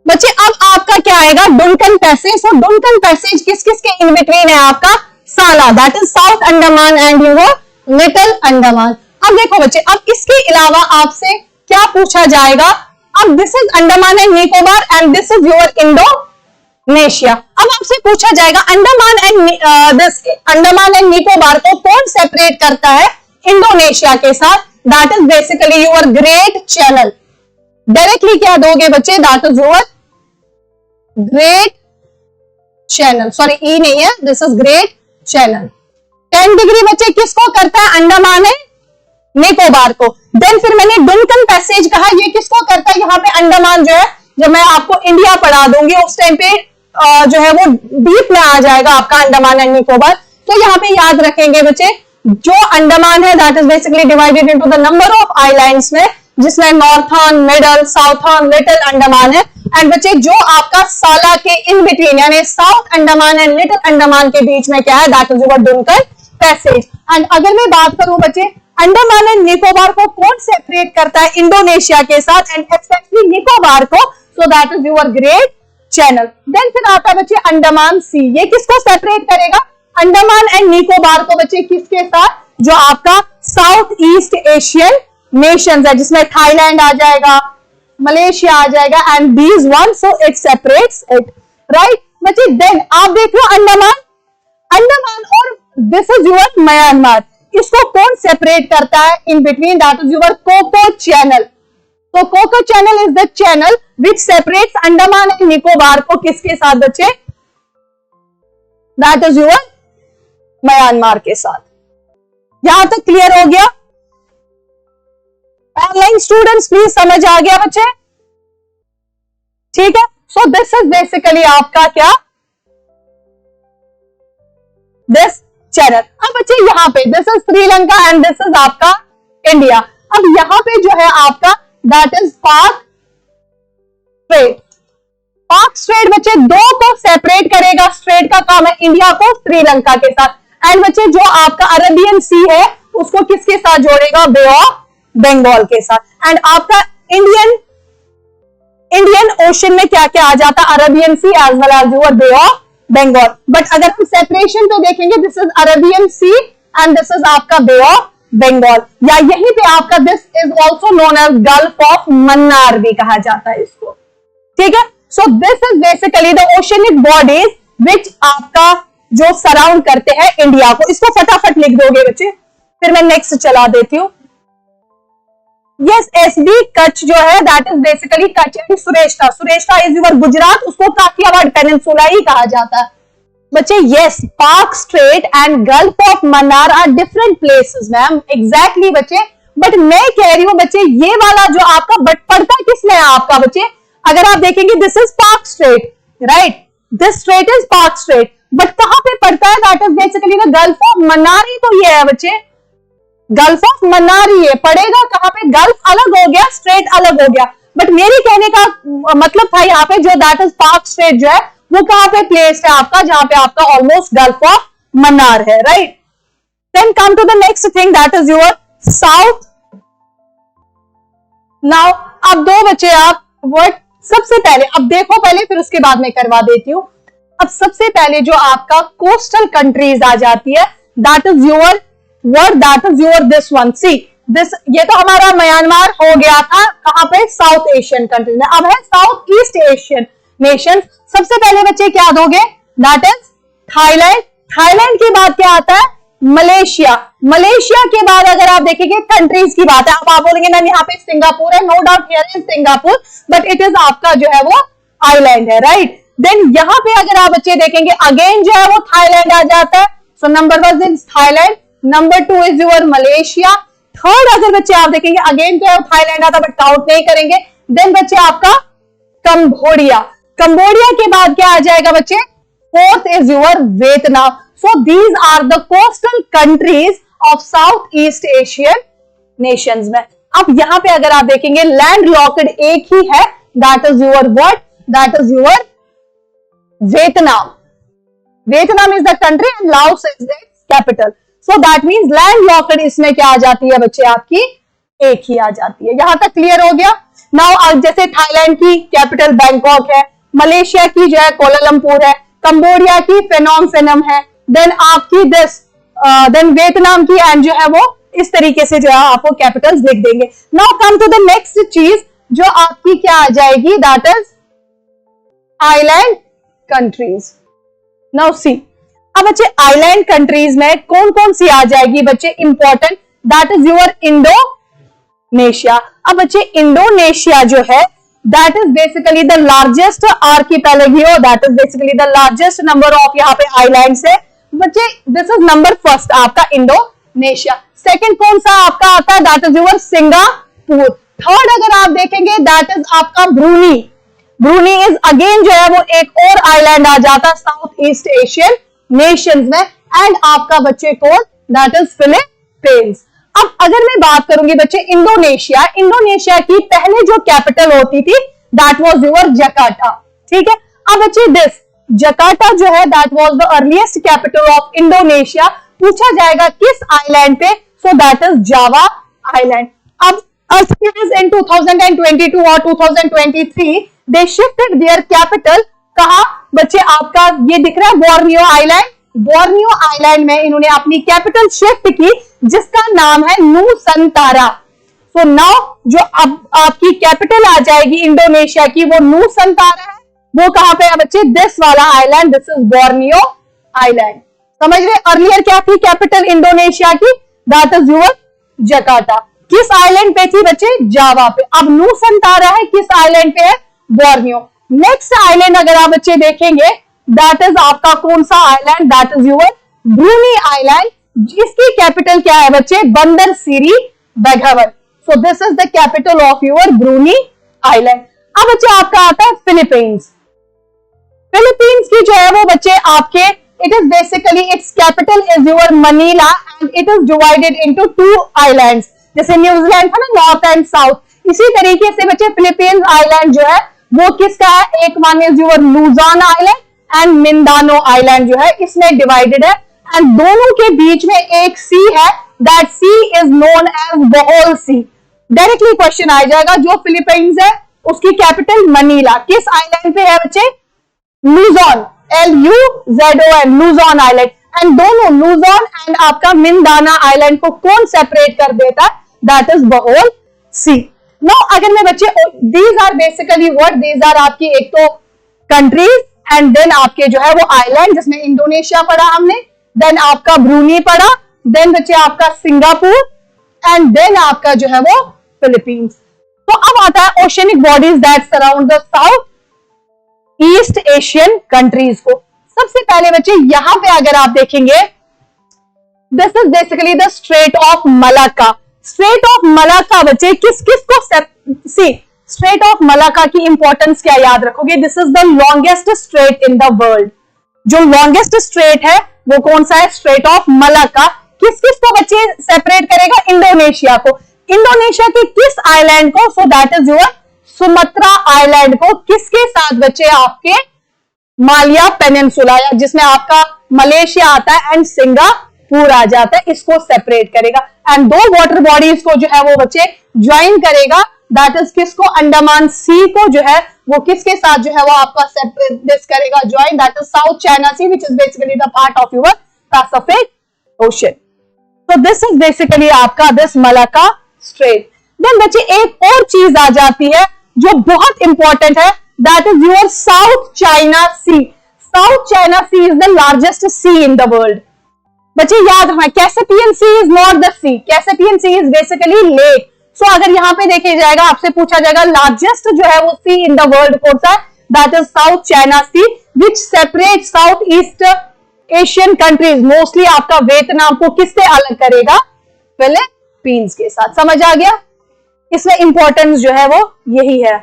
बच्चे अब आपका क्या आएगा, डुनकन पैसेज। सो डुनकन पैसेज किस किस के इन बिटवीन है आपका, साला, that is south Andaman and little Andaman. अब देखो बच्चे, अब इसके अलावा आपसे क्या पूछा जाएगा, अब this is Andaman and Nicobar and this is your Indonesia. अब आपसे पूछा जाएगा अंडमान एंड निकोबार को कौन सेपरेट करता है इंडोनेशिया के साथ, that is basically your great Channel. Directly क्या दोगे बच्चे, that is your great Channel, sorry ई नहीं है, this is Great Channel. 10 degree बच्चे किसको करता है, अंडमान एंड निकोबार को। देन फिर मैंने डुनकन पैसेज कहा, ये किसको करता है, यहाँ पे अंडमान जो है, जब मैं आपको इंडिया पढ़ा दूंगी उस टाइम पे जो है वो डीप में आ जाएगा आपका अंडमान एंड निकोबार। तो यहाँ पे याद रखेंगे बच्चे, जो अंडमान है that is basically divided into the number of islands में, जिसमें northern, middle, southern, little Andaman है। एंड बच्चे जो आपका साला के इन बिटवीन यानी south Andaman and little Andaman के बीच में क्या है, that is your Duncan Passage. And अगर मैं बात करूं बच्चे अंडमान एंड निकोबार को कौन सेपरेट करता है इंडोनेशिया के साथ एंड एक्सेप्टली निकोबार को, so that is your great channel. Then फिर आता है बच्चे अंडमान सी, ये किसको सेपरेट करेगा, अंडमान एंड निकोबार को बच्चे किसके साथ, जो आपका साउथ ईस्ट एशियन नेशंस है, जिसमें थाईलैंड आ जाएगा, मलेशिया आ जाएगा and these one, so it separates it, right बच्चे। देन आप देख लो अंडमान और दिस इज योर म्यांमार, इसको कौन सेपरेट करता है in between, that is your Coco Channel. तो Coco Channel is the channel which separates Andaman and Nicobar को किसके साथ बच्चे, दैट इज योर म्यांमार के साथ। यहां तक क्लियर हो गया, ऑनलाइन स्टूडेंट्स प्लीज समझ आ गया बच्चे, ठीक है। सो दिस इज बेसिकली आपका क्या, दिस चैनल। अब बच्चे यहाँ पे this is Sri Lanka and this is आपका इंडिया। अब यहाँ पे जो है आपका दैट इज पाक स्ट्रेट। पाक स्ट्रेट बच्चे दो को सेपरेट करेगा, स्ट्रेट का काम है इंडिया को श्रीलंका के साथ। एंड बच्चे जो आपका अरेबियन सी है उसको किसके साथ जोड़ेगा, बे ऑफ बंगाल के साथ। एंड आपका इंडियन ओशन में क्या क्या आ जाता है, Arabian sea as well as your bay of Bengal. But अगर हम सेपरेशन पे देखेंगे, this is Arabian sea and this is आपका बे ऑफ बंगाल, या यहीं पे आपका this is also known as gulf of Mannar भी कहा जाता है इसको, ठीक है। So this is basically the oceanic bodies which आपका जो सराउंड करते हैं इंडिया को। इसको फटाफट लिख दोगे बच्चे, फिर मैं नेक्स्ट चला देती हूं। यस, एसबी कच्छ जो है that is basically Kutch and Saurashtra. Saurashtra is your Gujarat, उसको काठियावाड़ पेनिनसुला ही कहा जाता है बच्चे। Yes, Palk strait and gulf of Mannar are different places ma'am, exactly बच्चे। बट मैं कह रही हूं बच्चे ये वाला जो आपका बट पड़ता किसमें है आपका बच्चे, अगर आप देखेंगे this is Palk Strait, right, this strait is Palk Strait, but कहां पे पड़ता है, that is basically the Gulf of Mannar ही तो ये है बच्चे, गल्फ ऑफ मन्नार ही है, पड़ेगा कहां पे, गल्फ अलग हो गया, स्ट्रेट अलग हो गया। बट मेरी कहने का मतलब था यहाँ पे जो दैट इज पाक स्ट्रेट जो है वो कहां पे प्लेस्ड है आपका, जहां पे आपका ऑलमोस्ट गल्फ ऑफ मन्नार है, right. Then come to the next thing that is your south. Now अब दो बच्चे आप वर्ड, सबसे पहले अब देखो पहले, फिर उसके बाद में करवा देती हूं। अब सबसे पहले जो आपका कोस्टल कंट्रीज आ जाती है, that is your word, that is your this one, see this, ये तो हमारा म्यांमार हो गया था कहां पे, साउथ एशियन कंट्री में। अब है साउथ ईस्ट एशियन नेशन। सबसे पहले बच्चे क्या दोगे, दैट इज थाईलैंड। थाईलैंड के बाद क्या आता है, मलेशिया। मलेशिया के बाद अगर आप देखेंगे कंट्रीज की बात है, अब आप बोलेंगे मैम यहाँ पे सिंगापुर है, no doubt here is Singapore, but it is आपका जो है वो आइलैंड है, राइट। देन यहाँ पे अगर आप बच्चे देखेंगे अगेन जो है वो थाईलैंड आ जाता है। So number 1 is Thailand, number 2 is your Malaysia, third अगर बच्चे आप देखेंगे अगेन जो है थाईलैंड आता, बट काउंट नहीं करेंगे। देन बच्चे आपका कंबोडिया। कंबोडिया के बाद क्या आ जाएगा बच्चे, fourth is your Vietnam. So these are the coastal countries of south east Asian nations में। अब यहां पे अगर आप देखेंगे लैंड लॉक्ड एक ही है, that is your what, that is your Vietnam. Vietnam is the country and Laos is the capital. So that means land locked इसमें क्या आ जाती है बच्चे आपकी एक ही आ जाती है। यहां तक क्लियर हो गया। नाउ जैसे थाईलैंड की कैपिटल बैंकॉक है, मलेशिया की जो है कोलालमपुर है, कंबोडिया की फेनोम फेनम है, देन आपकी देन वियतनाम की एंड जो है वो इस तरीके से जो है आपको कैपिटल्स लिख देंगे। Now come to the next चीज जो आपकी क्या आ जाएगी, that is island countries. Now see, अब बच्चे आइलैंड कंट्रीज में कौन कौन सी आ जाएगी बच्चे important, that is your Indonesia. अब बच्चे इंडोनेशिया जो है that is basically the largest archipelago, that is basically the largest number of यहाँ पे आइलैंड्स है बच्चे। दिस इज नंबर फर्स्ट आपका इंडोनेशिया। सेकंड कौन सा आपका आता है, that is your Singapore. Third अगर आप देखेंगे दैट इज आपका ब्रूनी। ब्रूनी इज अगेन जो है वो एक और आइलैंड आ जाता है साउथ ईस्ट एशियन नेशंस में। एंड आपका बच्चे कौन, दैट इज फिलीपींस। अब अगर मैं बात करूंगी बच्चे इंडोनेशिया, इंडोनेशिया की पहले जो कैपिटल होती थी दैट वाज योर जकार्ता, ठीक है। अब बच्चे दिस जकार्ता जो है that was the earliest capital of Indonesia. पूछा जाएगा किस आइलैंड पे, सो दैट इज जावा आइलैंड। अब in 2022 और 2023 दे शिफ्टेड देयर कैपिटल, कहा बच्चे आपका ये दिख रहा है बोर्नियो आइलैंड। बोर्नियो आइलैंड में इन्होंने अपनी कैपिटल शिफ्ट की जिसका नाम है नूसंतारा। सो नाउ जो अब आपकी कैपिटल आ जाएगी इंडोनेशिया की वो नूसंतारा है। वो कहां पे है बच्चे, दिस वाला island, this is Borneo island. समझ रहे, अर्लियर क्या थी कैपिटल इंडोनेशिया की, दैट इज योर जकार्ता। किस आइलैंड पे थी बच्चे, जावा पे। अब नूसंतारा है किस आइलैंड पे है, बोर्नियो। नेक्स्ट आइलैंड अगर आप बच्चे देखेंगे दैट इज आपका कौन सा island, that is your Brunei island, जिसकी कैपिटल क्या है बच्चे, Bandar Seri Begawan. So this is the capital of your Brunei island. अब बच्चे आपका आता है फिलीपींस। फिलीपींस की जो है वो बच्चे आपके, it is basically it's capital is your Manila and it is divided into 2 islands. जैसे न्यूजीलैंड था ना नॉर्थ एंड साउथ, इसी तरीके से बच्चे फिलीपींस आइलैंड जो है वो किसका है, एक one is your Luzon island and Mindanao island जो है इसमें डिवाइडेड है। एंड दोनों के बीच में एक सी है, that sea is known as Bohol Sea. Directly question आ जाएगा, जो फिलीपींस है उसकी कैपिटल मनीला, किस आइलैंड पे है बच्चे, Luzon, LUZON, Luzon island. And दोनों लुजोन एंड आपका मिंदाना आइलैंड को कौन सेपरेट कर देता है, that is Bohol sea. Now अगर मैं बच्चे, these are basically what, these are आपकी एक तो कंट्रीज एंड देन आपके जो है वो आइलैंड, जिसमें इंडोनेशिया पढ़ा हमने, देन आपका ब्रूनी पढ़ा, देन बच्चे आपका सिंगापुर एंड देन आपका जो है वो फिलीपींस। तो अब आता है oceanic bodies that surround the south east Asian countries को। सबसे पहले बच्चे यहां पे अगर आप देखेंगे, this is basically the straight of Malacca. Straight of Malacca बच्चे किस किस को सी, स्ट्रेट ऑफ मलाक्का की इंपॉर्टेंस क्या याद रखोगे, this is the longest straight in the world. जो लॉन्गेस्ट स्ट्रेट है वो कौन सा है, स्ट्रेट ऑफ मलाक्का। किस किस को बच्चे सेपरेट करेगा, इंडोनेशिया को। इंडोनेशिया के किस आइलैंड को, so that is your Sumatra island को, किसके साथ बच्चे, आपके मालिया पेनिनसुला, जिसमें आपका मलेशिया आता है एंड सिंगापुर आ जाता है, इसको सेपरेट करेगा। एंड 2 वाटर बॉडीज को जो है वो बच्चे ज्वाइन करेगा, दैट इज किसको, अंडमान सी को जो है वो किसके साथ जो है वो आपका सेपरेट दिस करेगा join, that is south China sea which is basically the part of your Pacific ocean. तो दिस इज बेसिकली आपका दिस मलाक्का स्ट्रेट। देन बच्चे एक और चीज आ जाती है जो बहुत इंपॉर्टेंट है, that is your South China Sea. South China Sea is the largest sea in the world. बच्चे याद रखना, Caspian Sea is not the sea, Caspian Sea is basically lake. So अगर यहां पे देखे जाएगा, आपसे पूछा जाएगा लार्जेस्ट जो है वो सी इन द वर्ल्ड कौन सा है, that is south China sea which separate south east Asian countries. Mostly आपका वियतनाम को किससे अलग करेगा, फिलीपींस के साथ। समझ आ गया, इसमें इंपॉर्टेंस जो है वो यही है।